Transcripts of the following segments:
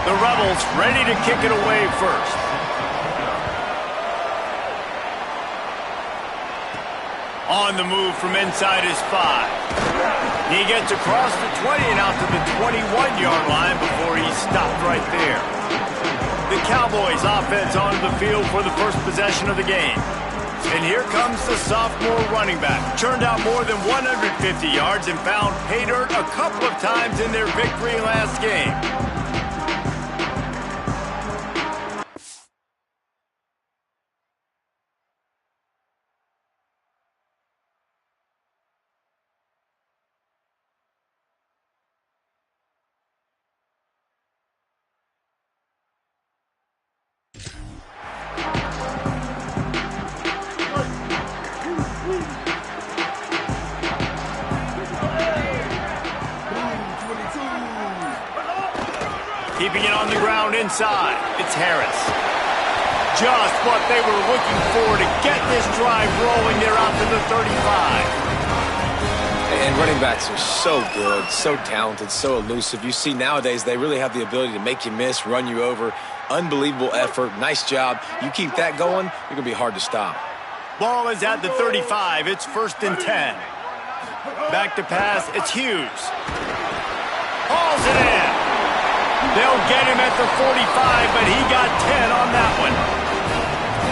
The Rebels ready to kick it away first. On the move from inside his 5. He gets across the 20 and out to the 21-yard line before he's stopped right there. The Cowboys offense onto the field for the first possession of the game. And here comes the sophomore running back. Churned out more than 150 yards and found pay dirt a couple of times in their victory last game. Keeping it on the ground inside, it's Harris. Just what they were looking for to get this drive rolling. They're out to the 35. And running backs are so good, so talented, so elusive. You see nowadays they really have the ability to make you miss, run you over. Unbelievable effort. Nice job. You keep that going, you're going to be hard to stop. Ball is at the 35. It's 1st and 10. Back to pass. It's Hughes. Hauls it in. They'll get him at the 45, but he got 10 on that one.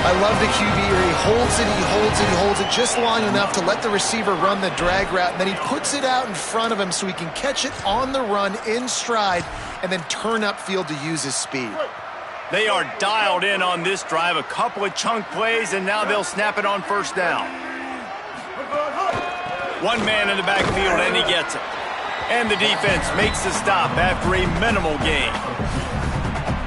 I love the QB here. He holds it, he holds it, he holds it just long enough to let the receiver run the drag route, and then he puts it out in front of him so he can catch it on the run in stride and then turn upfield to use his speed. They are dialed in on this drive. A couple of chunk plays, and now they'll snap it on 1st down. One man in the backfield, and he gets it. And the defense makes the stop after a minimal gain.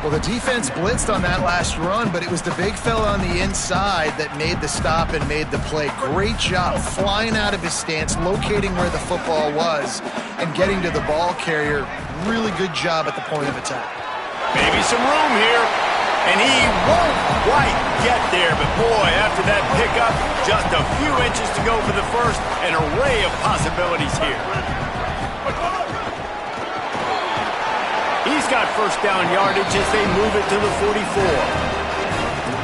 Well, the defense blitzed on that last run, but it was the big fella on the inside that made the stop and made the play. Great job flying out of his stance, locating where the football was, and getting to the ball carrier. Really good job at the point of attack. Maybe some room here, and he won't quite get there. But, boy, after that pickup, just a few inches to go for the first. An array of possibilities here. He's got 1st down yardage as they move it to the 44.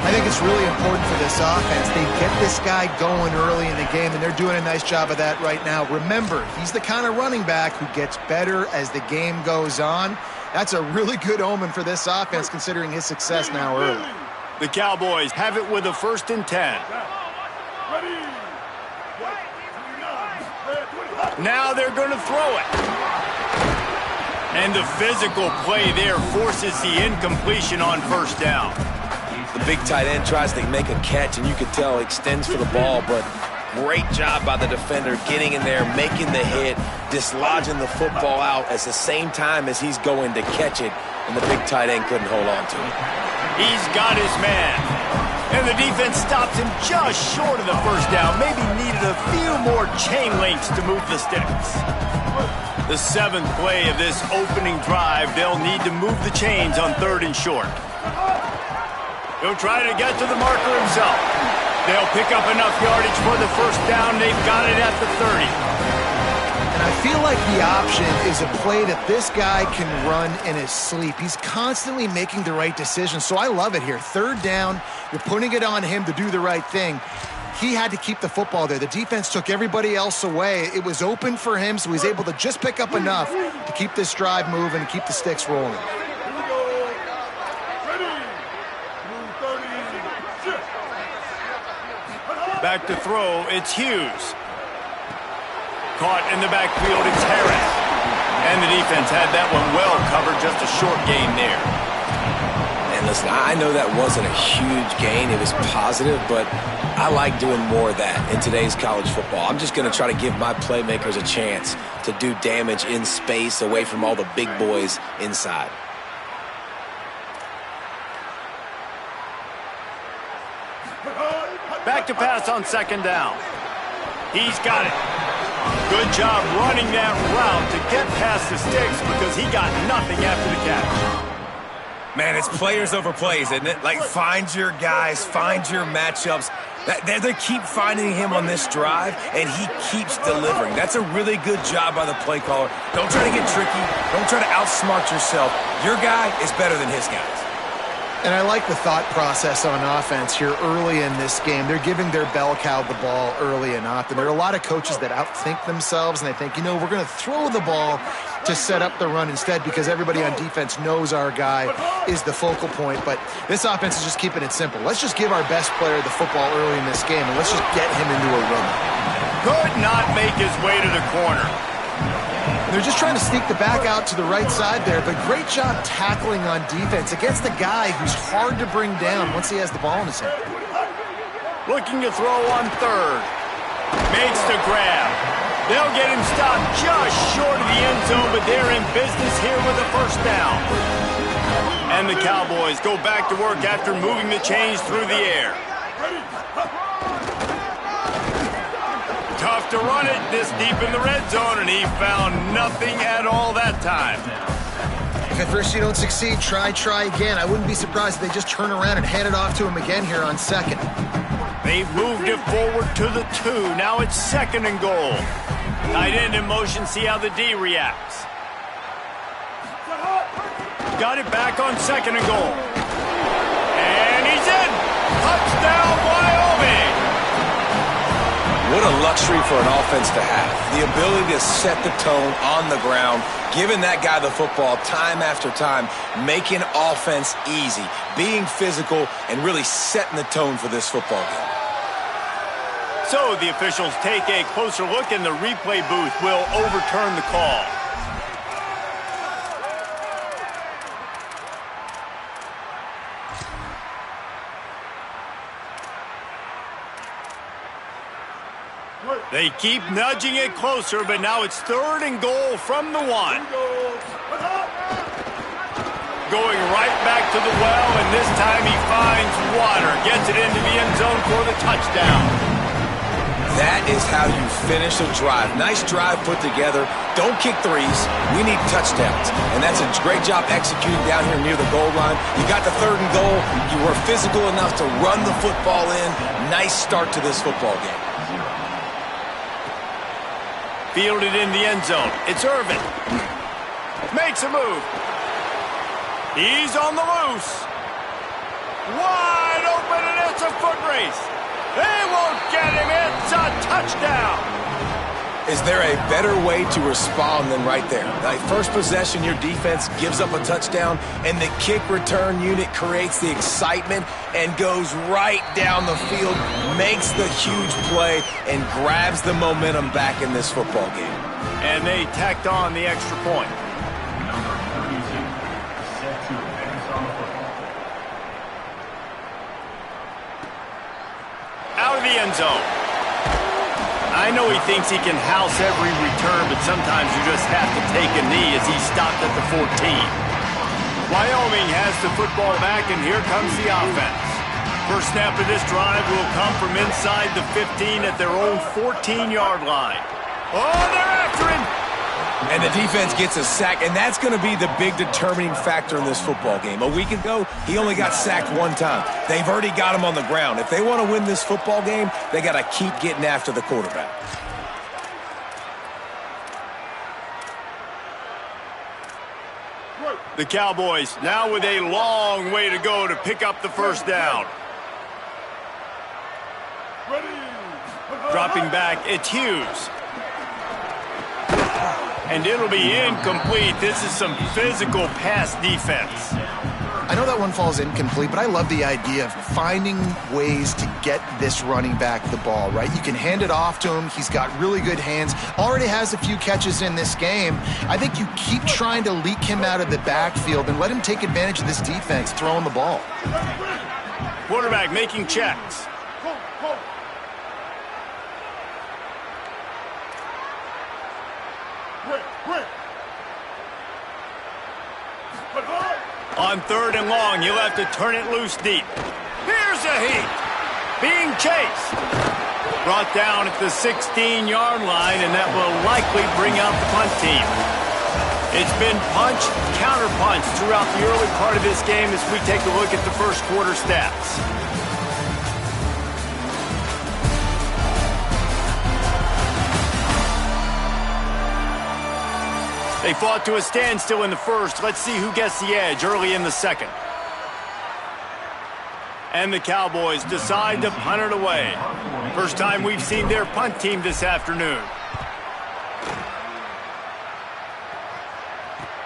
I think it's really important for this offense. They get this guy going early in the game, and they're doing a nice job of that right now. Remember, he's the kind of running back who gets better as the game goes on. That's a really good omen for this offense, considering his success now early. The Cowboys have it with a 1st and 10. Now they're going to throw it. And the physical play there forces the incompletion on 1st down. The big tight end tries to make a catch, and you can tell extends for the ball, but great job by the defender getting in there, making the hit, dislodging the football out at the same time as he's going to catch it, and the big tight end couldn't hold on to it. He's got his man. And the defense stops him just short of the 1st down. Maybe needed a few more chain links to move the sticks. The 7th play of this opening drive, they'll need to move the chains on 3rd and short. He'll try to get to the marker himself. They'll pick up enough yardage for the 1st down. They've got it at the 30. And I feel like the option is a play that this guy can run in his sleep. He's constantly making the right decision, so I love it here. 3rd down, you're putting it on him to do the right thing. He had to keep the football there. The defense took everybody else away. It was open for him, so he's able to just pick up enough to keep this drive moving and keep the sticks rolling. Back to throw, it's Hughes. Caught in the backfield, it's Harris. And the defense had that one well covered, just a short gain there. And listen, I know that wasn't a huge gain. It was positive, but I like doing more of that in today's college football. I'm just going to try to give my playmakers a chance to do damage in space away from all the big boys inside. Back to pass on 2nd down. He's got it. Good job running that route to get past the sticks because he got nothing after the catch. Man, it's players over plays, isn't it? Like, find your guys, find your matchups. They keep finding him on this drive, and he keeps delivering. That's a really good job by the play caller. Don't try to get tricky. Don't try to outsmart yourself. Your guy is better than his guys. And I like the thought process on offense here early in this game. They're giving their bell cow the ball early and often. There are a lot of coaches that outthink themselves, and they think, we're going to throw the ball to set up the run instead because everybody on defense knows our guy is the focal point. But this offense is just keeping it simple. Let's just give our best player the football early in this game, and let's just get him into a rhythm. Could not make his way to the corner. They're just trying to sneak the back out to the right side there, but great job tackling on defense against the guy who's hard to bring down once he has the ball in his hand. Looking to throw on third. Makes the grab. They'll get him stopped just short of the end zone, but they're in business here with a first down. And the Cowboys go back to work after moving the chains through the air. Tough to run it this deep in the red zone, and he found nothing at all that time. If at first you don't succeed, try again. I wouldn't be surprised if they just turn around and hand it off to him again here on second. They've moved it forward to the 2. Now it's second and goal. Tight end in motion, see how the D reacts. Got it back on second and goal. And he's in! Touchdown, Wyoming! What a luxury for an offense to have. The ability to set the tone on the ground, giving that guy the football time after time, making offense easy, being physical, and really setting the tone for this football game. So the officials take a closer look, and the replay booth will overturn the call. They keep nudging it closer, but now it's third and goal from the 1. Going right back to the well, and this time he finds water. Gets it into the end zone for the touchdown. That is how you finish a drive. Nice drive put together. Don't kick threes. We need touchdowns. And that's a great job executing down here near the goal line. You got the third and goal. You were physical enough to run the football in. Nice start to this football game. Fielded in the end zone. It's Irvin. Makes a move. He's on the loose. Wide open, and it's a foot race. They won't get him. It's a touchdown. Is there a better way to respond than right there? Like, first possession, your defense gives up a touchdown, and the kick return unit creates the excitement and goes right down the field, makes the huge play, and grabs the momentum back in this football game. And they tacked on the extra point. Out of the end zone. I know he thinks he can house every return, but sometimes you just have to take a knee as he stopped at the 14. Wyoming has the football back, and here comes the offense. First snap of this drive will come from inside the 15 at their own 14-yard line. Oh, they're after him! And the defense gets a sack, and that's going to be the big determining factor in this football game. A week ago, he only got sacked one time. They've already got him on the ground. If they want to win this football game, they got to keep getting after the quarterback. The Cowboys now with a long way to go to pick up the first down. Dropping back, it's Hughes. And it'll be incomplete. This is some physical pass defense. I know that one falls incomplete, but I love the idea of finding ways to get this running back the ball, right? You can hand it off to him. He's got really good hands. Already has a few catches in this game. I think you keep trying to leak him out of the backfield and let him take advantage of this defense throwing the ball. Quarterback making checks. On third and long, you'll have to turn it loose deep. Here's a heat. Being chased. Brought down at the 16-yard line, and that will likely bring out the punt team. It's been punch, counter-punch throughout the early part of this game as we take a look at the first quarter stats. They fought to a standstill in the first. Let's see who gets the edge early in the second. And the Cowboys decide to punt it away. First time we've seen their punt team this afternoon.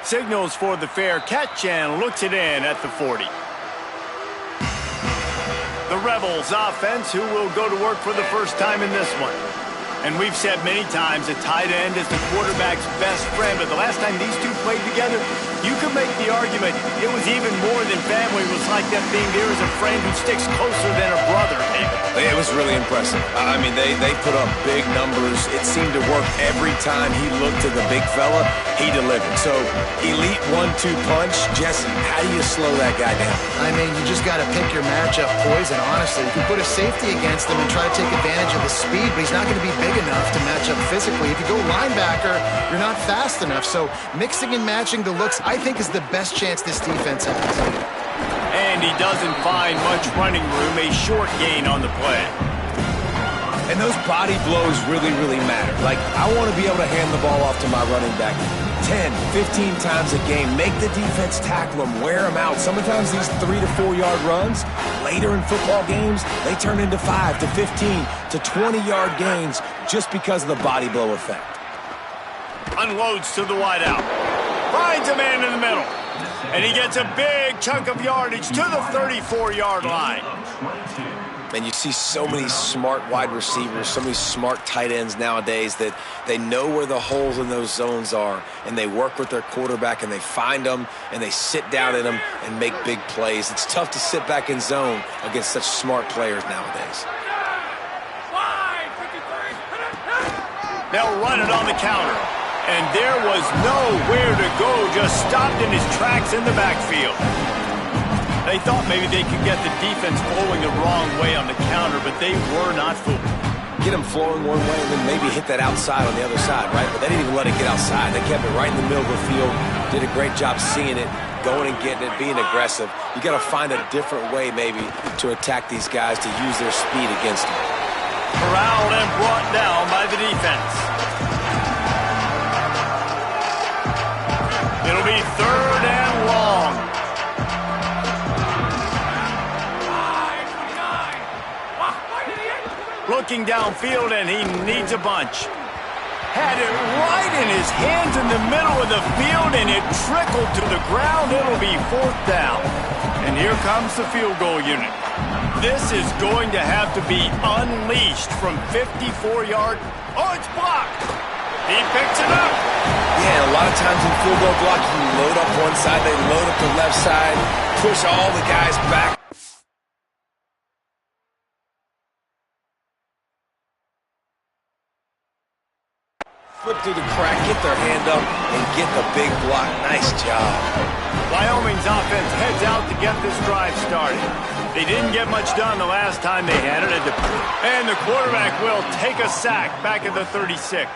Signals for the fair catch and looks it in at the 40. The Rebels offense who will go to work for the first time in this one. And we've said many times a tight end is the quarterback's best friend, but the last time these two played together, you could make the argument it was even more than family. It was like them being there as a friend who sticks closer than a brother, David. It was really impressive. I mean, they put up big numbers. It seemed to work every time he looked to the big fella. He delivered. So, elite 1-2 punch. Jesse, how do you slow that guy down? I mean, you just got to pick your matchup poison, honestly. You can put a safety against him and try to take advantage of the speed, but he's not going to be big enough to match up physically. If you go linebacker, you're not fast enough. So mixing and matching the looks, I think, is the best chance this defense has. And he doesn't find much running room, a short gain on the play. And those body blows really, really matter. Like, I want to be able to hand the ball off to my running back 10, 15 times a game. Make the defense tackle them, wear them out. Sometimes these 3 to 4 yard runs, later in football games, they turn into 5 to 15 to 20 yard gains just because of the body blow effect. Unloads to the wideout. Finds a man in the middle. And he gets a big chunk of yardage to the 34-yard line. And you see so many smart wide receivers, so many smart tight ends nowadays that they know where the holes in those zones are, and they work with their quarterback, and they find them, and they sit down in them and make big plays. It's tough to sit back in zone against such smart players nowadays. They'll run it on the counter. And there was nowhere to go, just stopped in his tracks in the backfield. They thought maybe they could get the defense flowing the wrong way on the counter, but they were not fooled. Get them flowing one way and then maybe hit that outside on the other side, right? But they didn't even let it get outside. They kept it right in the middle of the field, did a great job seeing it, going and getting it, being aggressive. You got to find a different way maybe to attack these guys to use their speed against them. Corralled and brought down by the defense. It'll be 3rd and long. Looking downfield, and he needs a bunch. Had it right in his hands in the middle of the field, and it trickled to the ground. It'll be 4th down. And here comes the field goal unit. This is going to have to be unleashed from 54 yards. Oh, it's blocked. He picks it up. Yeah, a lot of times in field goal block, you load up one side, they load up the left side, push all the guys back. Flip through the crack, get their hand up, and get the big block. Nice job. Wyoming's offense heads out to get this drive started. They didn't get much done the last time they had it. And the quarterback will take a sack back at the 36.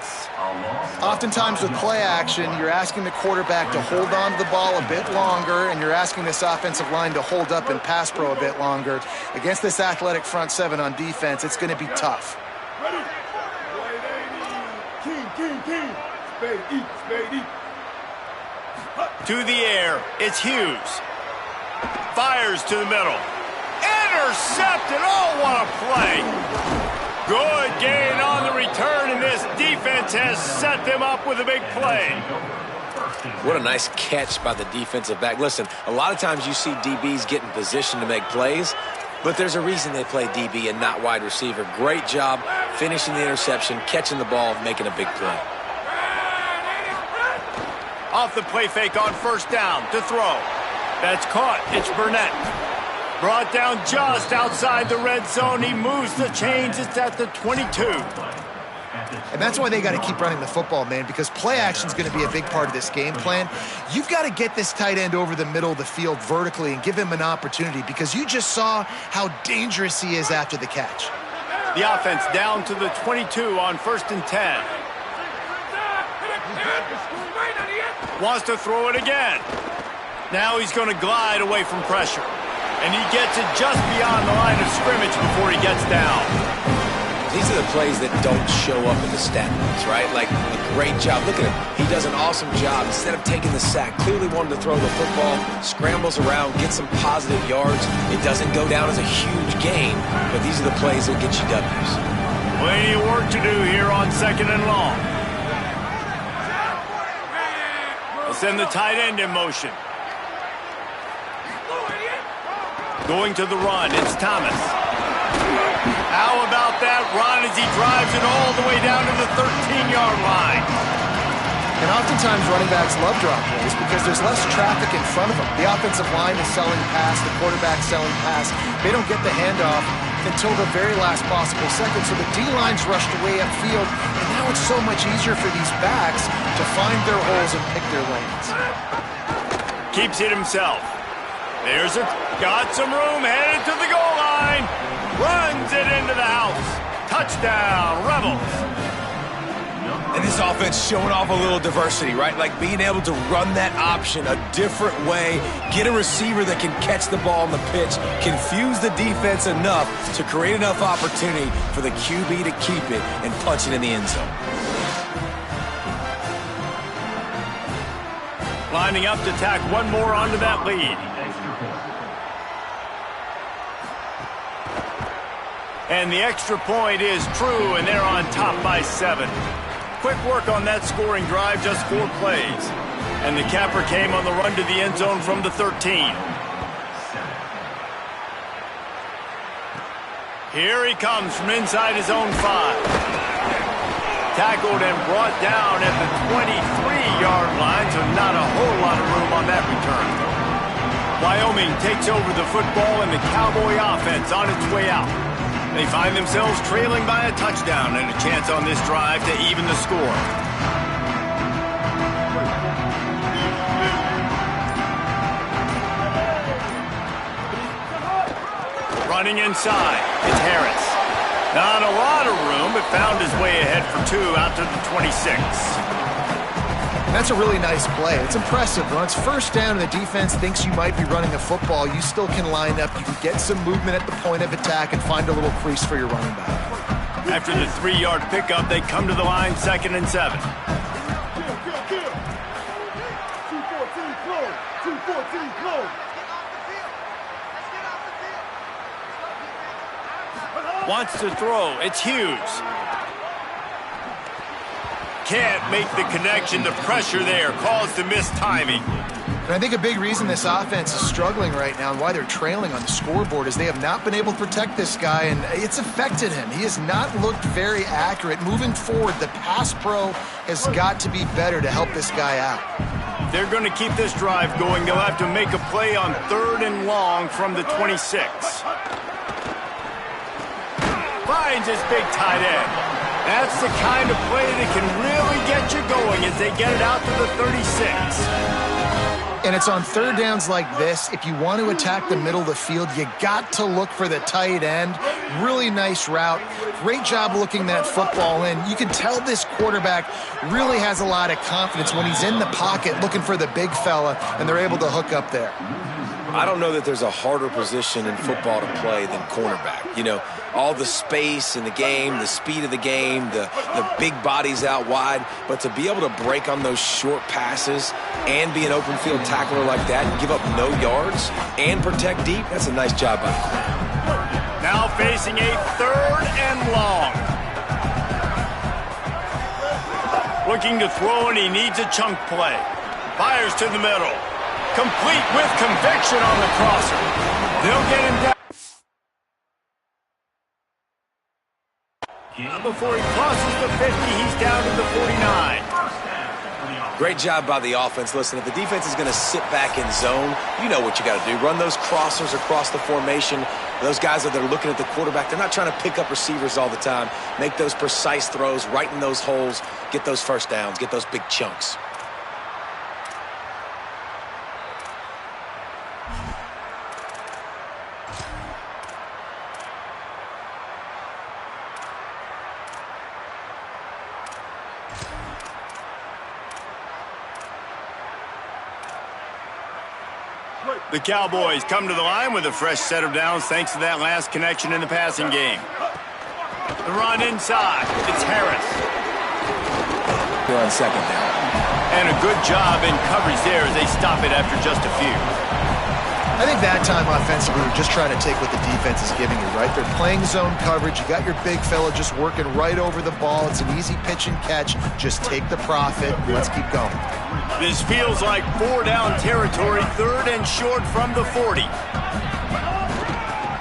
Oftentimes with play action, you're asking the quarterback to hold on to the ball a bit longer, and you're asking this offensive line to hold up in pass pro a bit longer. Against this athletic front seven on defense, it's going to be tough. To the air, it's Hughes. Fires to the middle. Intercepted. Oh, what a play. Good gain on the return, and this defense has set them up with a big play. What a nice catch by the defensive back. Listen, a lot of times you see DBs get in position to make plays, but there's a reason they play DB and not wide receiver. Great job finishing the interception, catching the ball, making a big play. Off the play fake on 1st down to throw. That's caught. It's Burnett. Brought down just outside the red zone. He moves the chains. It's at the 22. And that's why they got to keep running the football, man, because play action is going to be a big part of this game plan. You've got to get this tight end over the middle of the field vertically and give him an opportunity, because you just saw how dangerous he is after the catch. The offense down to the 22 on 1st and 10. Wants to throw it again. Now he's going to glide away from pressure. And he gets it just beyond the line of scrimmage before he gets down. These are the plays that don't show up in the stat books, right? Like a great job. Look at him. He does an awesome job. Instead of taking the sack, clearly wanted to throw the football, scrambles around, gets some positive yards. It doesn't go down as a huge gain, but these are the plays that get you W's. Plenty of work to do here on 2nd and long. Let's send the tight end in motion. Going to the run, it's Thomas. How about that run as he drives it all the way down to the 13-yard line? And oftentimes running backs love drop plays because there's less traffic in front of them. The offensive line is selling pass, the quarterback's selling pass. They don't get the handoff until the very last possible second, so the D-line's rushed away upfield, and now it's so much easier for these backs to find their holes and pick their lanes. Keeps it himself. There's a got some room, headed to the goal line. Runs it into the house. Touchdown, Rebels. And this offense showing off a little diversity, right? Like being able to run that option a different way, get a receiver that can catch the ball on the pitch, confuse the defense enough to create enough opportunity for the QB to keep it and punch it in the end zone. Lining up to tack one more onto that lead. And the extra point is true, and they're on top by 7. Quick work on that scoring drive, just 4 plays. And the capper came on the run to the end zone from the 13. Here he comes from inside his own 5. Tackled and brought down at the 23-yard line, so not a whole lot of room on that return. Wyoming takes over the football, and the Cowboy offense on its way out. They find themselves trailing by a touchdown and a chance on this drive to even the score. Running inside, it's Harris. Not a lot of room, but found his way ahead for 2 out to the 26. And that's a really nice play. It's impressive. When it's first down and the defense thinks you might be running a football, you still can line up. You can get some movement at the point of attack and find a little crease for your running back. After the 3-yard pickup, they come to the line 2nd and 7. Wants to throw. It's Hughes. Can't make the connection. The pressure there caused the missed timing. And I think a big reason this offense is struggling right now and why they're trailing on the scoreboard is they have not been able to protect this guy, and it's affected him. He has not looked very accurate. Moving forward, the pass pro has got to be better to help this guy out. They're going to keep this drive going. They'll have to make a play on 3rd and long from the 26. Finds his big tight end. That's the kind of play that can really get you going as they get it out to the 36. And it's on 3rd downs like this. If you want to attack the middle of the field, you got to look for the tight end. Really nice route. Great job looking that football in. You can tell this quarterback really has a lot of confidence when he's in the pocket looking for the big fella, and they're able to hook up there. I don't know that there's a harder position in football to play than cornerback. You know, all the space in the game, the speed of the game, the big bodies out wide. But to be able to break on those short passes and be an open field tackler like that and give up no yards and protect deep, that's a nice job by the corner. Now facing a 3rd and long. Looking to throw, and he needs a chunk play. Fires to the middle. Complete with conviction on the crosser. They'll get him down. Before he crosses the 50, he's down to the 49. Great job by the offense. Listen, if the defense is going to sit back in zone, you know what you got to do. Run those crossers across the formation. Those guys that are looking at the quarterback, they're not trying to pick up receivers all the time. Make those precise throws, right in those holes, get those first downs, get those big chunks. The Cowboys come to the line with a fresh set of downs thanks to that last connection in the passing game. The run inside. It's Harris. They're on second down. And a good job in coverage there as they stop it after just a few. I think that time offensively, we're just trying to take what the defense is giving you, right? They're playing zone coverage. You got your big fella just working right over the ball. It's an easy pitch and catch. Just take the profit. Let's keep going. This feels like 4-down territory, 3rd and short from the 40.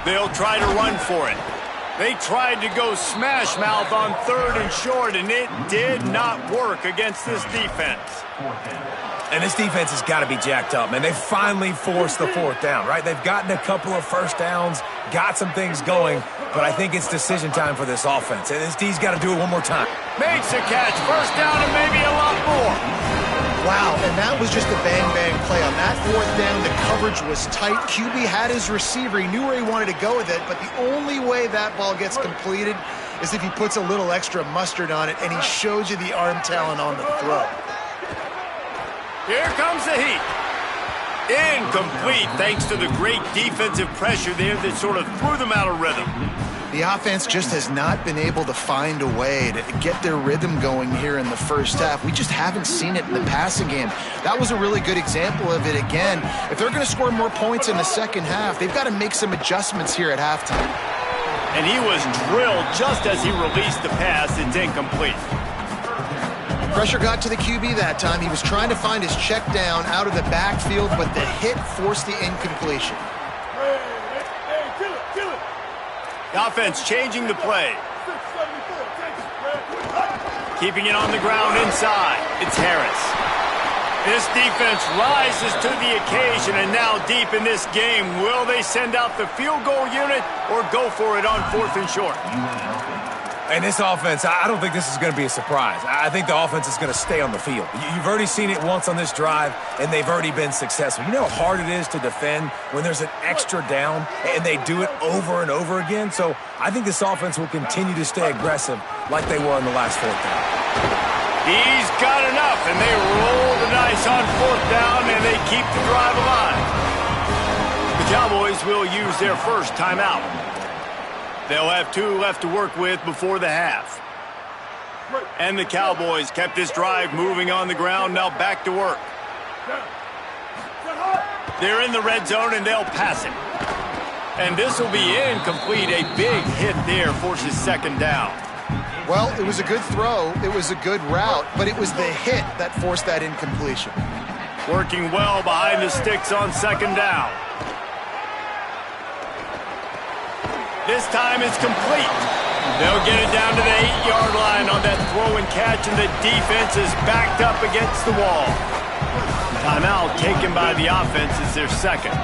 They'll try to run for it. They tried to go smash mouth on 3rd and short, and it did not work against this defense. And this defense has got to be jacked up, man. They finally forced the 4th down, right? They've gotten a couple of first downs, got some things going, but I think it's decision time for this offense. And this D's got to do it one more time. Makes a catch, first down, and maybe a lot more. Wow, and that was just a bang-bang play. On that 4th down, the coverage was tight. QB had his receiver. He knew where he wanted to go with it, but the only way that ball gets completed is if he puts a little extra mustard on it, and he shows you the arm talent on the throw. Here comes the heat. Incomplete thanks to the great defensive pressure there that sort of threw them out of rhythm. The offense just has not been able to find a way to get their rhythm going here in the first half. We just haven't seen it in the passing game. That was a really good example of it again. If they're going to score more points in the second half, they've got to make some adjustments here at halftime. And he was drilled just as he released the pass. It's incomplete. Pressure got to the QB that time. He was trying to find his check down out of the backfield, but the hit forced the incompletion. The offense changing the play. Keeping it on the ground inside. It's Harris. This defense rises to the occasion, and now deep in this game, will they send out the field goal unit or go for it on 4th and short? And this offense, I don't think this is going to be a surprise. I think the offense is going to stay on the field. You've already seen it once on this drive, and they've already been successful. You know how hard it is to defend when there's an extra down, and they do it over and over again? So I think this offense will continue to stay aggressive like they were on the last 4th down. He's got enough, and they roll the dice on 4th down, and they keep the drive alive. The Cowboys will use their first timeout. They'll have 2 left to work with before the half. And the Cowboys kept this drive moving on the ground, now back to work. They're in the red zone, and they'll pass it. And this will be incomplete. A big hit there forces 2nd down. Well, it was a good throw. It was a good route, but it was the hit that forced that incompletion. Working well behind the sticks on 2nd down. This time it's complete. They'll get it down to the 8-yard line on that throw and catch, and the defense is backed up against the wall. Timeout taken by the offense is their second.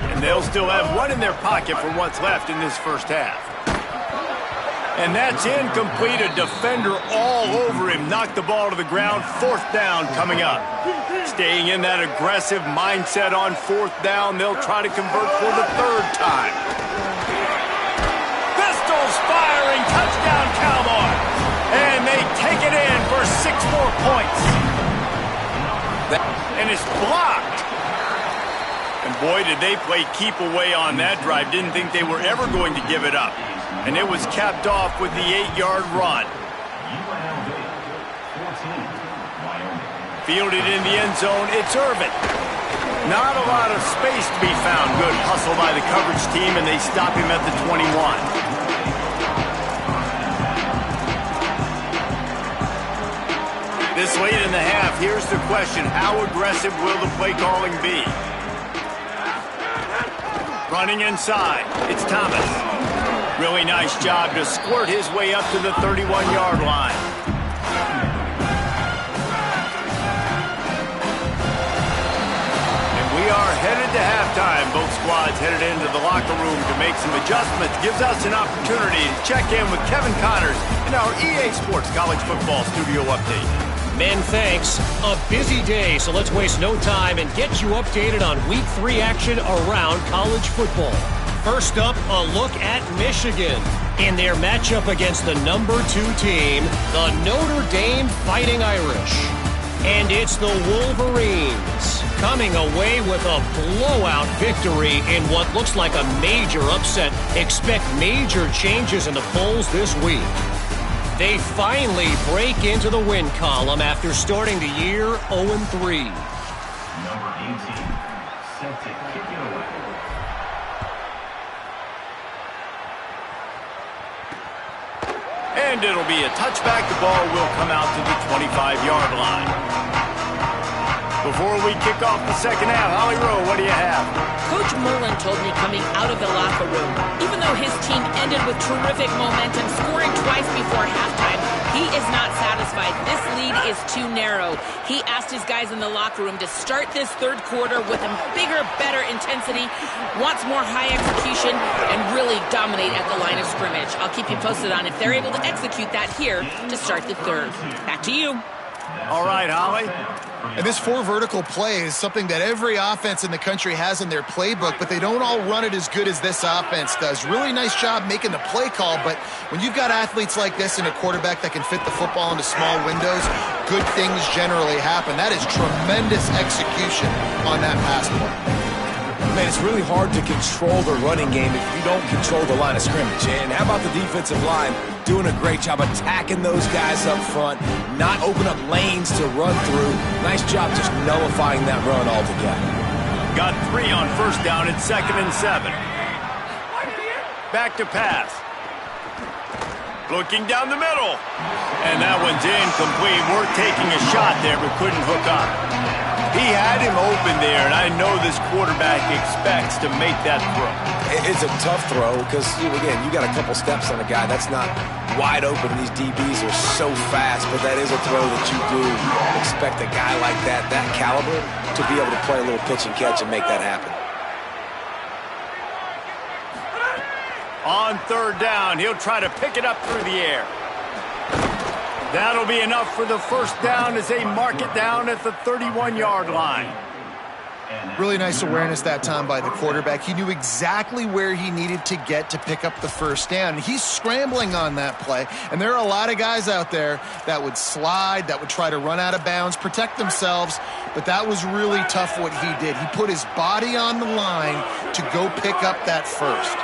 And they'll still have 1 in their pocket for what's left in this first half. And that's incomplete. A defender all over him. Knocked the ball to the ground. 4th down coming up. Staying in that aggressive mindset on 4th down. They'll try to convert for the 3rd time. Firing, touchdown Cowboys, and they take it in for 6 more points. And it's blocked. And boy, did they play keep away on that drive. Didn't think they were ever going to give it up. And it was capped off with the 8-yard run. Fielded in the end zone, it's Irvin. Not a lot of space to be found. Good hustle by the coverage team, and they stop him at the 21. This late in the half, here's the question. How aggressive will the play calling be? Running inside, it's Thomas. Really nice job to squirt his way up to the 31-yard line. And we are headed to halftime. Both squads headed into the locker room to make some adjustments. Gives us an opportunity to check in with Kevin Connors in our EA Sports College Football Studio Update. Men, thanks. A busy day, so let's waste no time and get you updated on Week 3 action around college football. First up, a look at Michigan in their matchup against the number 2 team, the Notre Dame Fighting Irish. And it's the Wolverines coming away with a blowout victory in what looks like a major upset. Expect major changes in the polls this week. They finally break into the win column after starting the year 0-3. Number 18, set to kick it away. And it'll be a touchback. The ball will come out to the 25-yard line. Before we kick off the second half, Holly Rowe, what do you have? Coach Mullen told me coming out of the locker room, even though his team ended with terrific momentum, scoring twice before halftime, he is not satisfied. This lead is too narrow. He asked his guys in the locker room to start this third quarter with a bigger, better intensity, wants more high execution, and really dominate at the line of scrimmage. I'll keep you posted on if they're able to execute that here to start the third. Back to you. All right, Holly. And this 4 vertical play is something that every offense in the country has in their playbook, but they don't all run it as good as this offense does. Really nice job making the play call, but when you've got athletes like this and a quarterback that can fit the football into small windows, good things generally happen. That is tremendous execution on that pass play. Man, it's really hard to control the running game if you don't control the line of scrimmage. And how about the defensive line doing a great job attacking those guys up front, not open up lanes to run through. Nice job just nullifying that run altogether. Got 3 on first down at 2nd and 7. Back to pass. Looking down the middle. And that one's incomplete. We're taking a shot there, but couldn't hook up. He had him open there, and I know this quarterback expects to make that throw. It's a tough throw because, again, you got a couple steps on a guy. That's not wide open. These DBs are so fast, but that is a throw that you do expect a guy like that caliber, to be able to play a little pitch and catch and make that happen. On third down, he'll try to pick it up through the air. That'll be enough for the first down as they mark it down at the 31-yard line. Really nice awareness that time by the quarterback. He knew exactly where he needed to get to pick up the first down. He's scrambling on that play, and there are a lot of guys out there that would slide, that would try to run out of bounds, protect themselves, but that was really tough what he did. He put his body on the line to go pick up that first.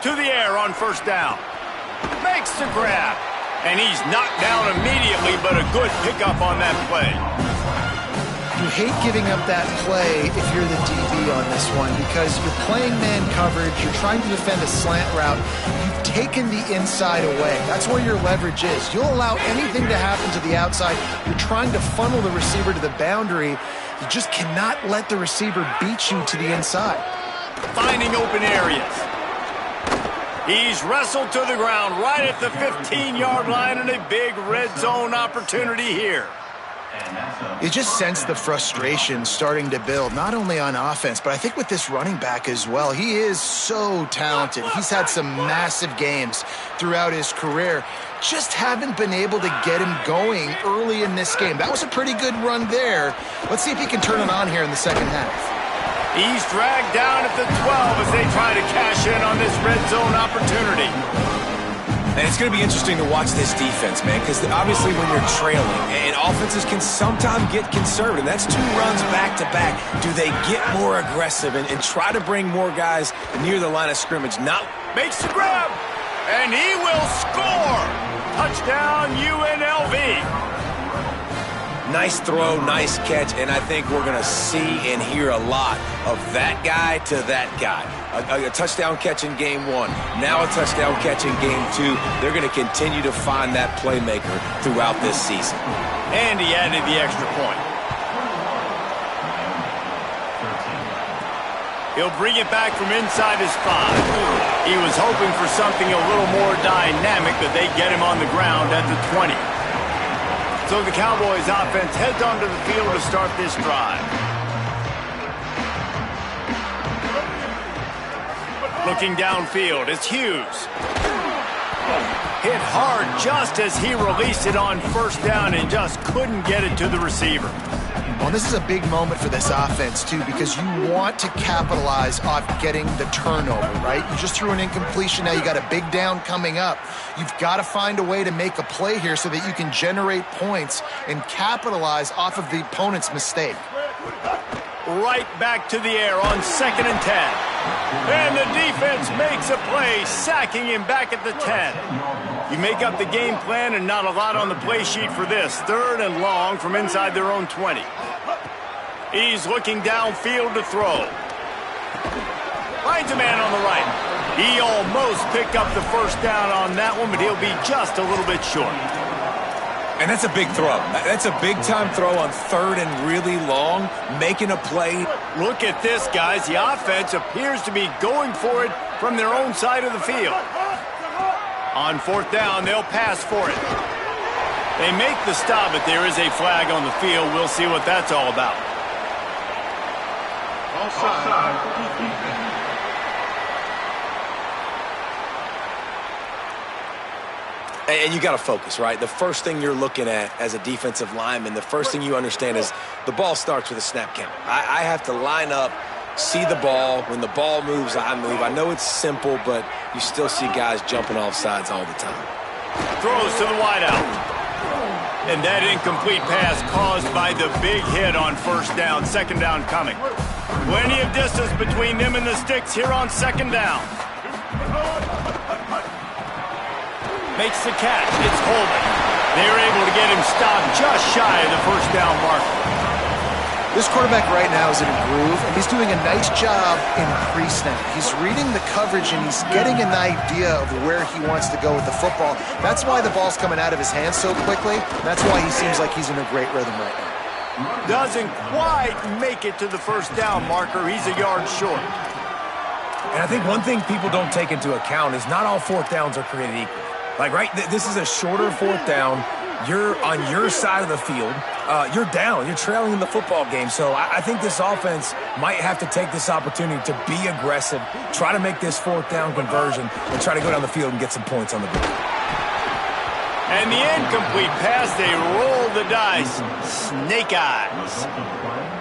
To the air on first down. Makes the grab. And he's knocked down immediately, but a good pickup on that play. You hate giving up that play if you're the DB on this one because you're playing man coverage, you're trying to defend a slant route, you've taken the inside away. That's where your leverage is. You'll allow anything to happen to the outside. You're trying to funnel the receiver to the boundary. You just cannot let the receiver beat you to the inside. Finding open areas. He's wrestled to the ground right at the 15-yard line and a big red zone opportunity here. You just sense the frustration starting to build, not only on offense, but I think with this running back as well. He is so talented. He's had some massive games throughout his career. Just haven't been able to get him going early in this game. That was a pretty good run there. Let's see if he can turn it on here in the second half. He's dragged down at the 12 as they try to cash in on this red zone opportunity. And it's going to be interesting to watch this defense, man, because obviously when you're trailing, and offenses can sometimes get conservative. That's 2 runs back-to-back. Do they get more aggressive and try to bring more guys near the line of scrimmage? Not makes the grab, and he will score. Touchdown, UNLV. Nice throw, nice catch, and I think we're going to see and hear a lot of that guy to that guy. A touchdown catch in game 1, now a touchdown catch in game 2. They're going to continue to find that playmaker throughout this season. And he added the extra point. He'll bring it back from inside his 5. He was hoping for something a little more dynamic, but they get him on the ground at the 20. So the Cowboys offense heads onto the field to start this drive. Looking downfield, it's Hughes. Hit hard just as he released it on first down and just couldn't get it to the receiver. football. And this is a big moment for this offense, too, because you want to capitalize off getting the turnover, right? You just threw an incompletion. Now you got a big down coming up. You've got to find a way to make a play here so that you can generate points and capitalize off of the opponent's mistake. Right back to the air on 2nd and 10. And the defense makes a play, sacking him back at the 10. You make up the game plan and not a lot on the play sheet for this. 3rd and long from inside their own 20. He's looking downfield to throw. Finds a man on the right. He almost picked up the first down on that one, but he'll be just a little bit short. And that's a big throw. That's a big-time throw on 3rd and really long, making a play. Look at this, guys. The offense appears to be going for it from their own side of the field. On 4th down, they'll pass for it. They make the stop, but there is a flag on the field. We'll see what that's all about. Offside. And you got to focus, right? The first thing you're looking at as a defensive lineman, the first thing you understand is the ball starts with a snap count. I have to line up, see the ball. When the ball moves, I move. I know it's simple, but you still see guys jumping off sides all the time. Throws to the wideout. And that incomplete pass caused by the big hit on 1st down. 2nd down coming. Plenty of distance between them and the sticks here on 2nd down. Makes the catch. It's holding. They're able to get him stopped just shy of the 1st down marker. This quarterback right now is in a groove, and he's doing a nice job in pre-snap. He's reading the coverage, and he's getting an idea of where he wants to go with the football. That's why the ball's coming out of his hands so quickly. That's why he seems like he's in a great rhythm right now. Doesn't quite make it to the 1st down marker. He's a yard short. And I think one thing people don't take into account is not all 4th downs are created equal. Like, right, this is a shorter 4th down. You're on your side of the field. You're down. You're trailing in the football game. So I think this offense might have to take this opportunity to be aggressive, try to make this 4th down conversion, and try to go down the field and get some points on the board. And the incomplete pass, they roll the dice. Snake eyes.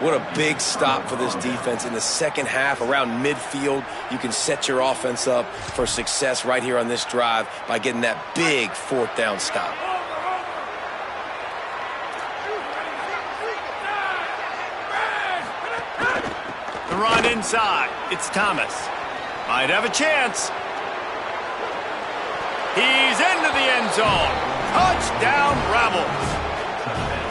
What a big stop for this defense in the second half. Around midfield, you can set your offense up for success right here on this drive by getting that big 4th down stop. The run inside. It's Thomas. Might have a chance. He's into the end zone. Touchdown, Rebels.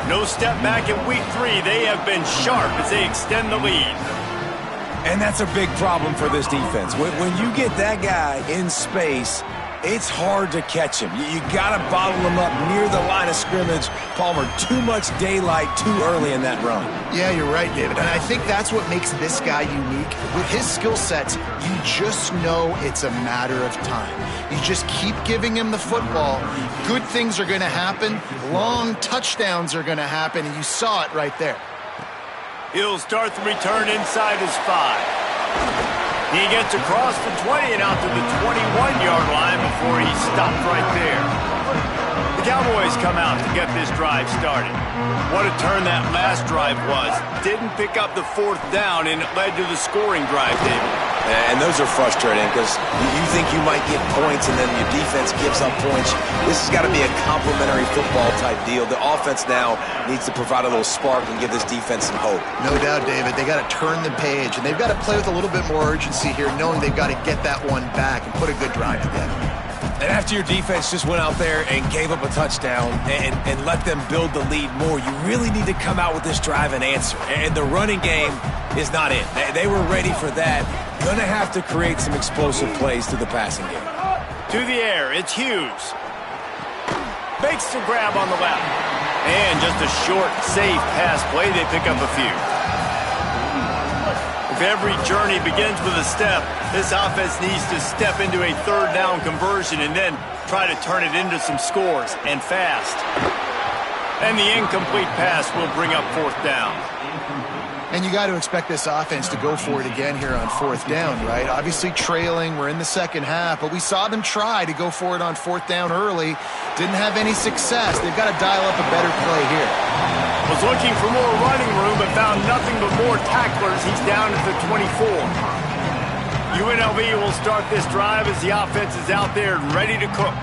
No step back in week 3. They have been sharp as they extend the lead. And that's a big problem for this defense. When you get that guy in space, it's hard to catch him. You got to bottle him up near the line of scrimmage. Palmer, too much daylight too early in that run. Yeah, you're right, David. And I think that's what makes this guy unique. With his skill sets, you just know it's a matter of time. You just keep giving him the football. Good things are going to happen. Long touchdowns are going to happen, and you saw it right there. He'll start the return inside his 5. He gets across the 20 and out to the 21-yard line before he stopped right there. The Cowboys come out to get this drive started. What a turn that last drive was. Didn't pick up the 4th down, and it led to the scoring drive, David. And those are frustrating because you think you might get points and then your defense gives up points. This has got to be a complementary football type deal. The offense now needs to provide a little spark and give this defense some hope. No doubt, David. They got to turn the page, and they've got to play with a little bit more urgency here, knowing they've got to get that one back and put a good drive together. And after your defense just went out there and gave up a touchdown and let them build the lead more, you really need to come out with this drive and answer. And the running game is not in. They were ready for that. Going to have to create some explosive plays through the passing game. To the air, it's Hughes. Makes the grab on the left. And just a short, safe pass play. They pick up a few. If every journey begins with a step, this offense needs to step into a 3rd down conversion and then try to turn it into some scores, and fast. And the incomplete pass will bring up 4th down. And you got to expect this offense to go for it again here on 4th down, right? Obviously trailing, we're in the second half, but we saw them try to go for it on 4th down early. Didn't have any success. They've got to dial up a better play here. Was looking for more running room, but found nothing but more tacklers. He's down at the 24. UNLV will start this drive as the offense is out there and ready to cook.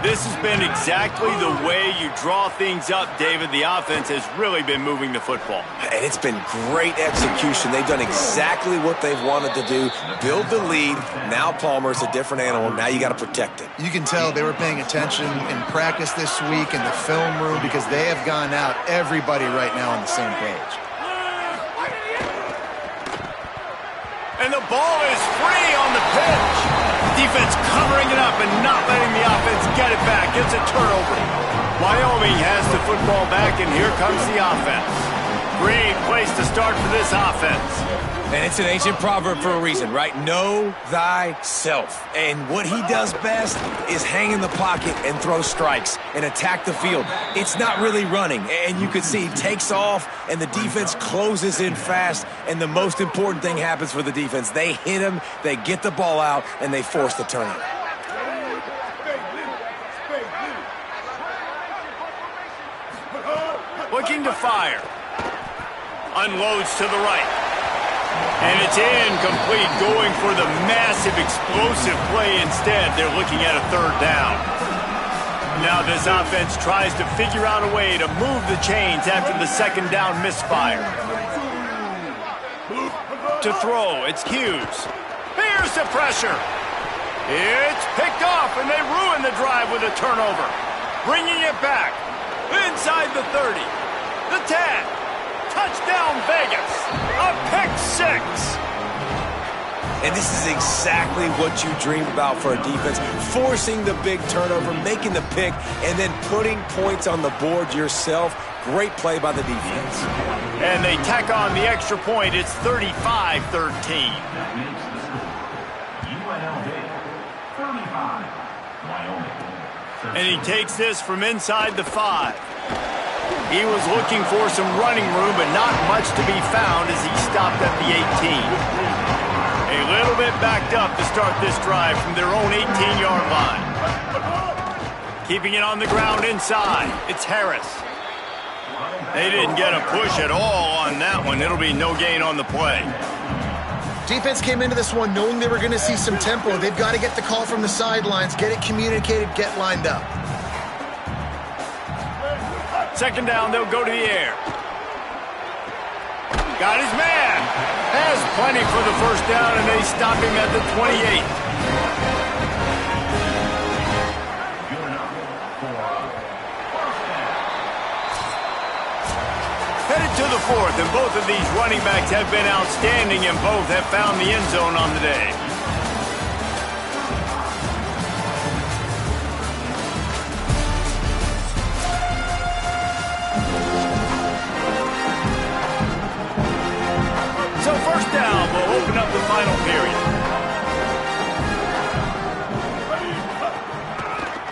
This has been exactly the way you draw things up, David. The offense has really been moving the football. And it's been great execution. They've done exactly what they've wanted to do. Build the lead. Now Palmer's a different animal. Now you got to protect it. You can tell they were paying attention in practice this week in the film room because they have gone out, everybody right now on the same page. And the ball is free on the pitch. Defense covering it up and not letting the offense get it back. It's a turnover. Wyoming has the football back, and here comes the offense. Great place to start for this offense. And it's an ancient proverb for a reason, right? Know thyself. And what he does best is hang in the pocket and throw strikes and attack the field. It's not really running. And you can see he takes off, and the defense closes in fast. And the most important thing happens for the defense. They hit him, they get the ball out, and they force the turnover. Looking to fire. Unloads to the right. And it's incomplete, going for the massive explosive play instead. They're looking at a third down. Now this offense tries to figure out a way to move the chains after the second down misfire. To throw, it's Hughes. Here's the pressure. It's picked off, and they ruin the drive with a turnover. Bringing it back. Inside the 30. The 10. Touchdown Vegas. A pick six. And this is exactly what you dream about for a defense. Forcing the big turnover, making the pick, and then putting points on the board yourself. Great play by the defense. And they tack on the extra point. It's 35-13. UNLV 35, Wyoming. And he takes this from inside the 5. He was looking for some running room, but not much to be found as he stopped at the 18. A little bit backed up to start this drive from their own 18-yard line. Keeping it on the ground inside, it's Harris. They didn't get a push at all on that one. It'll be no gain on the play. Defense came into this one knowing they were going to see some tempo. They've got to get the call from the sidelines, get it communicated, get lined up. Second down, they'll go to the air. Got his man. Has plenty for the first down, and they stop him at the 28. Headed to the 4th, and both of these running backs have been outstanding, and both have found the end zone on the day. So first down will open up the final period.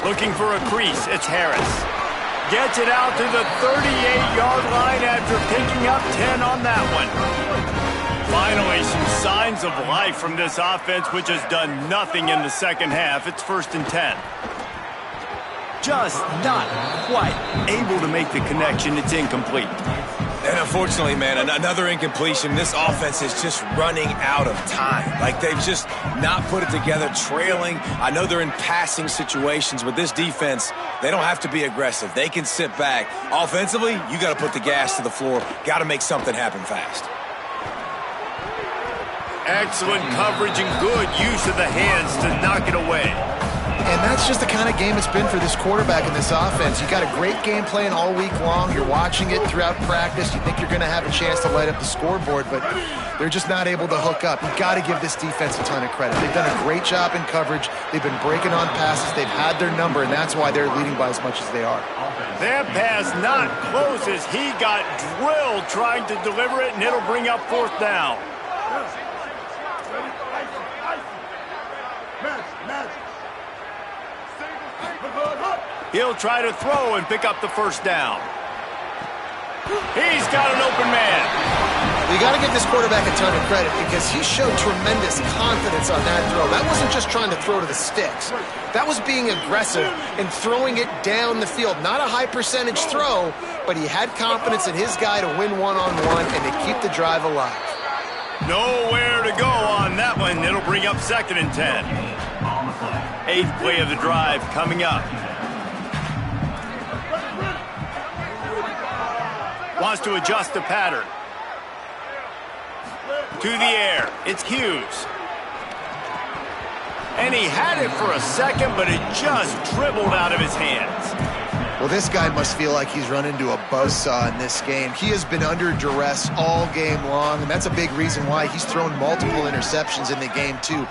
Looking for a crease, it's Harris. Gets it out to the 38-yard line after picking up 10 on that one. Finally, some signs of life from this offense, which has done nothing in the second half. It's 1st and 10. Just not quite able to make the connection. It's incomplete. And unfortunately, man, another incompletion. This offense is just running out of time. Like, they've just not put it together, trailing. I know they're in passing situations, but this defense, they don't have to be aggressive. They can sit back. Offensively, you got to put the gas to the floor. Got to make something happen fast. Excellent coverage and good use of the hands to knock it away. And that's just the kind of game it's been for this quarterback in this offense. You got a great game plan all week long. You're watching it throughout practice. You think you're going to have a chance to light up the scoreboard, but they're just not able to hook up. You've got to give this defense a ton of credit. They've done a great job in coverage. They've been breaking on passes. They've had their number, and that's why they're leading by as much as they are. That pass not close as he got drilled trying to deliver it, and it'll bring up 4th down. He'll try to throw and pick up the first down. He's got an open man. You got to give this quarterback a ton of credit because he showed tremendous confidence on that throw. That wasn't just trying to throw to the sticks. That was being aggressive and throwing it down the field. Not a high percentage throw, but he had confidence in his guy to win one-on-one and to keep the drive alive. Nowhere to go on that one. It'll bring up 2nd and 10. 8th play of the drive coming up. Wants to adjust the pattern. To the air. It's Hughes. And he had it for a second, but it just dribbled out of his hands. Well, this guy must feel like he's run into a buzzsaw in this game. He has been under duress all game long, and that's a big reason why he's thrown multiple interceptions in the game, too.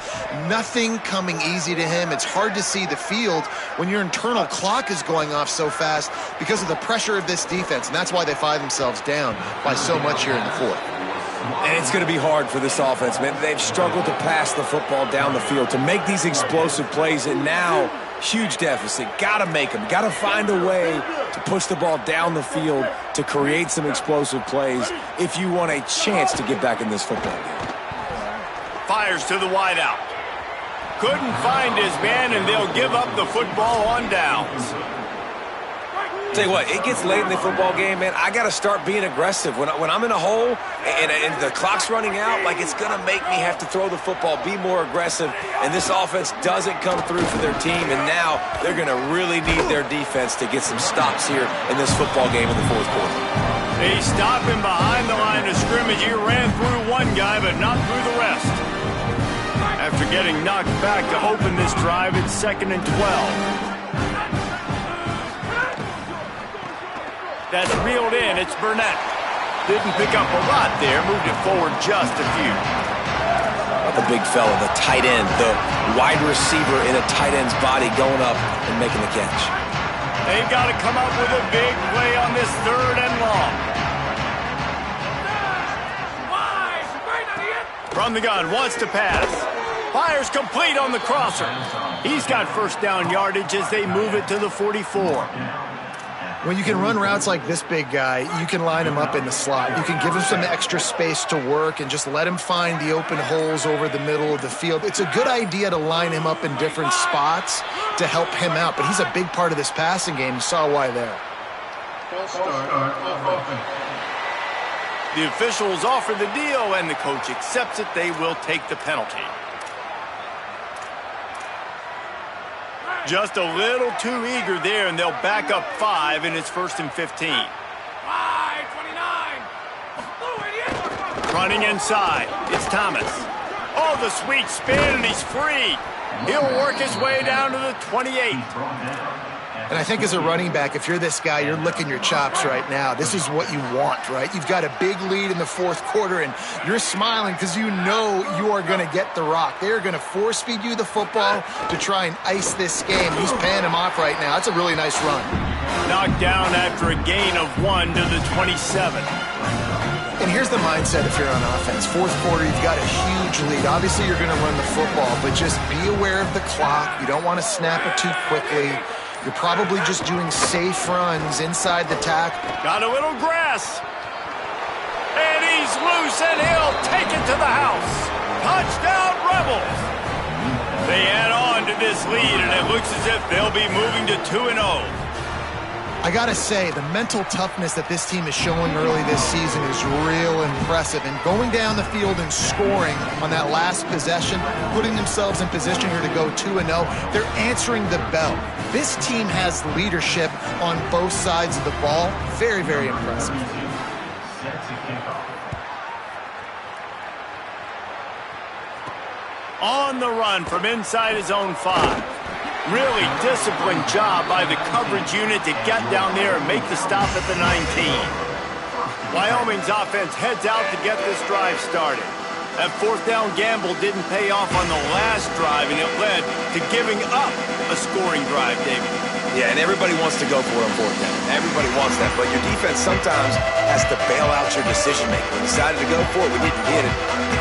Nothing coming easy to him. It's hard to see the field when your internal clock is going off so fast because of the pressure of this defense, and that's why they find themselves down by so much here in the 4th. And it's going to be hard for this offense, man. They've struggled to pass the football down the field, to make these explosive plays, and now huge deficit. Got to make them. Got to find a way to push the ball down the field to create some explosive plays if you want a chance to get back in this football game. Fires to the wideout. Couldn't find his man, and they'll give up the football on downs. Tell you what, it gets late in the football game, man. I got to start being aggressive. When I'm in a hole and the clock's running out, like, it's going to make me have to throw the football, be more aggressive, and this offense doesn't come through for their team, and now they're going to really need their defense to get some stops here in this football game in the 4th quarter. They stop him behind the line of scrimmage. He ran through one guy, but not through the rest. After getting knocked back to open this drive, it's 2nd and 12. That's reeled in. It's Burnett. Didn't pick up a lot there. Moved it forward just a few. The big fella, the tight end, the wide receiver in a tight end's body going up and making the catch. They've got to come up with a big play on this 3rd and long. From the gun, wants to pass. Fires complete on the crosser. He's got 1st down yardage as they move it to the 44. When you can run routes like this big guy, you can line him up in the slot. You can give him some extra space to work and just let him find the open holes over the middle of the field. It's a good idea to line him up in different spots to help him out, but he's a big part of this passing game. You saw why there. The officials offer the deal, and the coach accepts it. They will take the penalty. Just a little too eager there, and they'll back up 5, and it's 1st and 15. 29. Running inside, it's Thomas. Oh, the sweet spin, and he's free. He'll work his way down to the 28. And I think as a running back, if you're this guy, you're licking your chops right now. This is what you want, right? You've got a big lead in the 4th quarter, and you're smiling because you know you are going to get the rock. They are going to force-feed you the football to try and ice this game. He's paying him off right now. That's a really nice run. Knocked down after a gain of 1 to the 27. And here's the mindset if you're on offense. 4th quarter, you've got a huge lead. Obviously, you're going to run the football, but just be aware of the clock. You don't want to snap it too quickly. You're probably just doing safe runs inside the tackle. Got a little grass. And he's loose, and he'll take it to the house. Touchdown, Rebels. They add on to this lead, and it looks as if they'll be moving to 2-0. I got to say, the mental toughness that this team is showing early this season is real impressive. And going down the field and scoring on that last possession, putting themselves in position here to go 2-0, they're answering the bell. This team has leadership on both sides of the ball. Very, very impressive. On the run from inside his own 5. Really disciplined job by the coverage unit to get down there and make the stop at the 19. Wyoming's offense heads out to get this drive started. That 4th down gamble didn't pay off on the last drive, and it led to giving up a scoring drive, David. Yeah, and everybody wants to go for it on 4th down. Everybody wants that, but your defense sometimes has to bail out your decision-making. We decided to go for it. We didn't get it.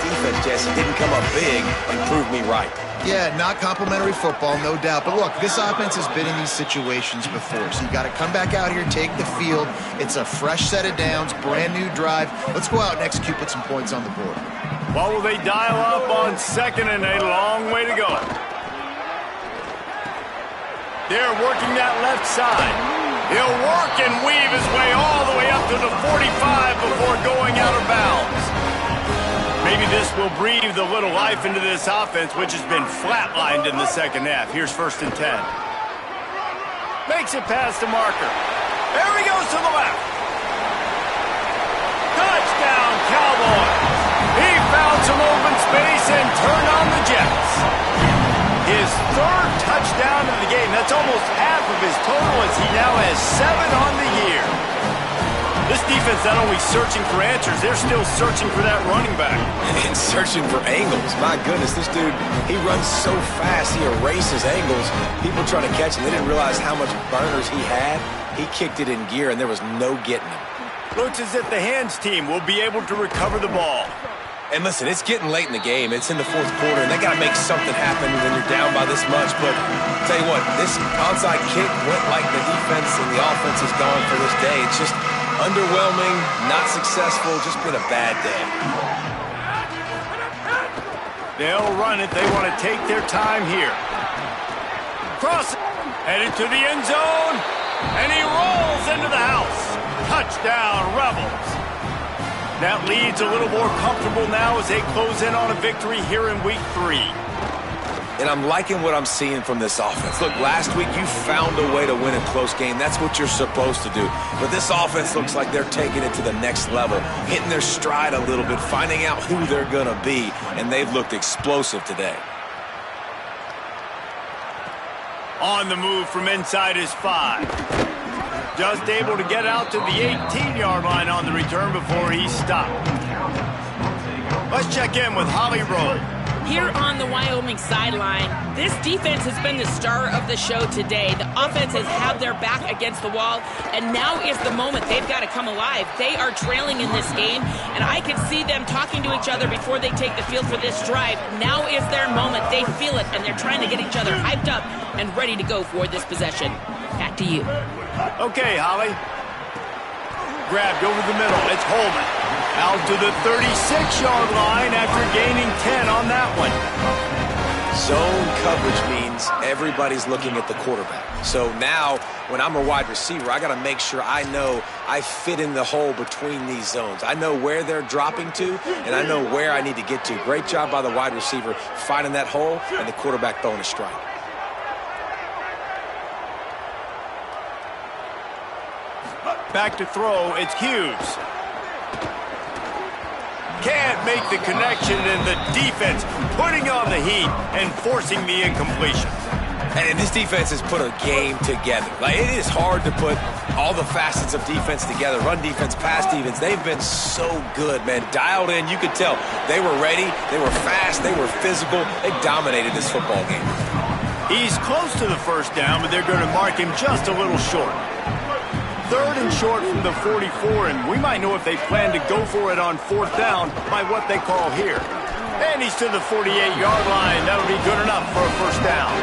The defense, Jesse, didn't come up big and prove me right. Yeah, not complimentary football, no doubt. But look, this offense has been in these situations before, so you got to come back out here, take the field. It's a fresh set of downs, brand new drive. Let's go out and execute, put some points on the board. What will they dial up on second and a long way to go? They're working that left side. He'll work and weave his way all the way up to the 45 before going out of bounds. Maybe this will breathe a little life into this offense, which has been flatlined in the second half. Here's 1st and 10. Makes it past the marker. There he goes to the left. Touchdown, Cowboys. He found some open space and turned on the Jets. His 3rd touchdown of the game. That's almost half of his total as he now has 7 on the year. This defense not only searching for answers, they're still searching for that running back. And searching for angles. My goodness, this dude, he runs so fast, he erases angles. People trying to catch him, they didn't realize how much burners he had. He kicked it in gear, and there was no getting him. Looks as if the hands team will be able to recover the ball. And listen, it's getting late in the game. It's in the 4th quarter, and they got to make something happen when you're down by this much. But I'll tell you what, this onside kick went like the defense and the offense is gone for this day. It's just underwhelming, not successful, just been a bad day. They'll run it. They want to take their time here. Cross, headed to the end zone, and he rolls into the house. Touchdown, Rebels. That lead's a little more comfortable now as they close in on a victory here in Week 3. And I'm liking what I'm seeing from this offense. Look, last week you found a way to win a close game. That's what you're supposed to do. But this offense looks like they're taking it to the next level, hitting their stride a little bit, finding out who they're going to be, and they've looked explosive today. On the move from inside his 5. Just able to get out to the 18-yard line on the return before he stopped. Let's check in with Holly Rowe. Here on the Wyoming sideline, this defense has been the star of the show today. The offense has had their back against the wall, and now is the moment they've got to come alive. They are trailing in this game, and I can see them talking to each other before they take the field for this drive. Now is their moment. They feel it, and they're trying to get each other hyped up and ready to go for this possession. Back to you. Okay, Holly. Grabbed over the middle. It's Holman. Out to the 36-yard line after gaining 10 on that one. Zone coverage means everybody's looking at the quarterback. So now, when I'm a wide receiver, I got to make sure I know I fit in the hole between these zones. I know where they're dropping to, and I know where I need to get to. Great job by the wide receiver finding that hole, and the quarterback throwing a strike. Back to throw, it's Hughes. Can't make the connection, and the defense putting on the heat and forcing the incompletion. And this defense has put a game together. Like, it is hard to put all the facets of defense together. Run defense, pass defense. They've been so good, man. Dialed in. You could tell they were ready. They were fast. They were physical. They dominated this football game. He's close to the 1st down, but they're going to mark him just a little short. 3rd and short from the 44, and we might know if they plan to go for it on 4th down by what they call here. And he's to the 48-yard line. That'll be good enough for a 1st down.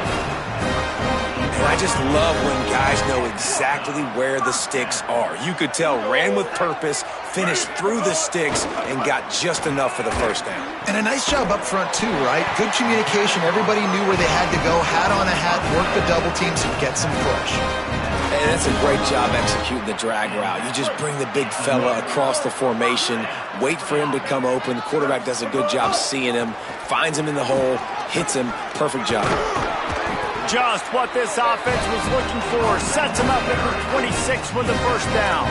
And I just love when guys know exactly where the sticks are. You could tell, ran with purpose, finished through the sticks, and got just enough for the 1st down. And a nice job up front, too, right? Good communication. Everybody knew where they had to go, hat on a hat, work the double teams, and get some push. And that's a great job executing the drag route. You just bring the big fella across the formation, wait for him to come open. The quarterback does a good job seeing him, finds him in the hole, hits him. Perfect job. Just what this offense was looking for. Sets him up at the 26 with the 1st down.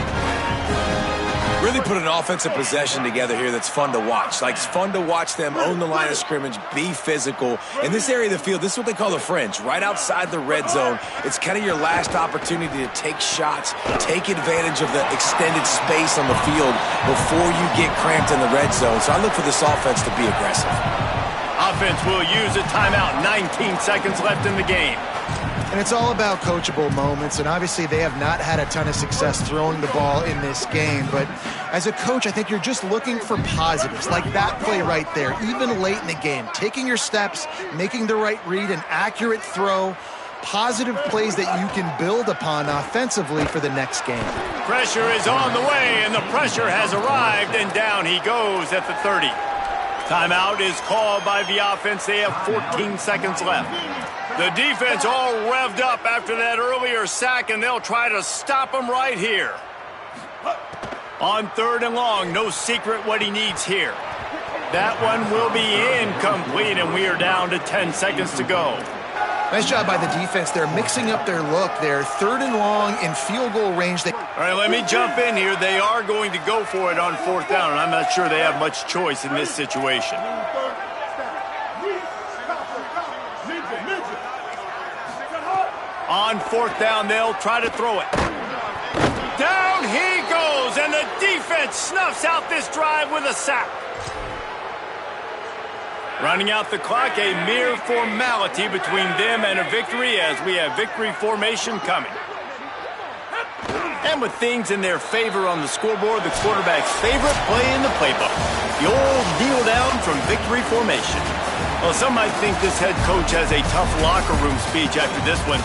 Really put an offensive possession together here that's fun to watch. Like, it's fun to watch them own the line of scrimmage, be physical. In this area of the field, this is what they call the fringe, right outside the red zone. It's kind of your last opportunity to take shots, take advantage of the extended space on the field before you get cramped in the red zone. So I look for this offense to be aggressive. Offense will use a timeout. 19 seconds left in the game. And it's all about coachable moments, and obviously they have not had a ton of success throwing the ball in this game. But as a coach, I think you're just looking for positives, like that play right there, even late in the game. Taking your steps, making the right read, an accurate throw, positive plays that you can build upon offensively for the next game. Pressure is on the way, and the pressure has arrived, and down he goes at the 30. Timeout is called by the offense. They have 14 seconds left. The defense all revved up after that earlier sack, and they'll try to stop him right here. On 3rd and long, no secret what he needs here. That one will be incomplete, and we are down to 10 seconds to go. Nice job by the defense. They're mixing up their look there. 3rd and long in field goal range. All right, let me jump in here. They are going to go for it on 4th down, and I'm not sure they have much choice in this situation. On 4th down, they'll try to throw it. Down he goes, and the defense snuffs out this drive with a sack. Running out the clock, a mere formality between them and a victory as we have victory formation coming. And with things in their favor on the scoreboard, the quarterback's favorite play in the playbook, the old kneel down from victory formation. Well, some might think this head coach has a tough locker room speech after this one.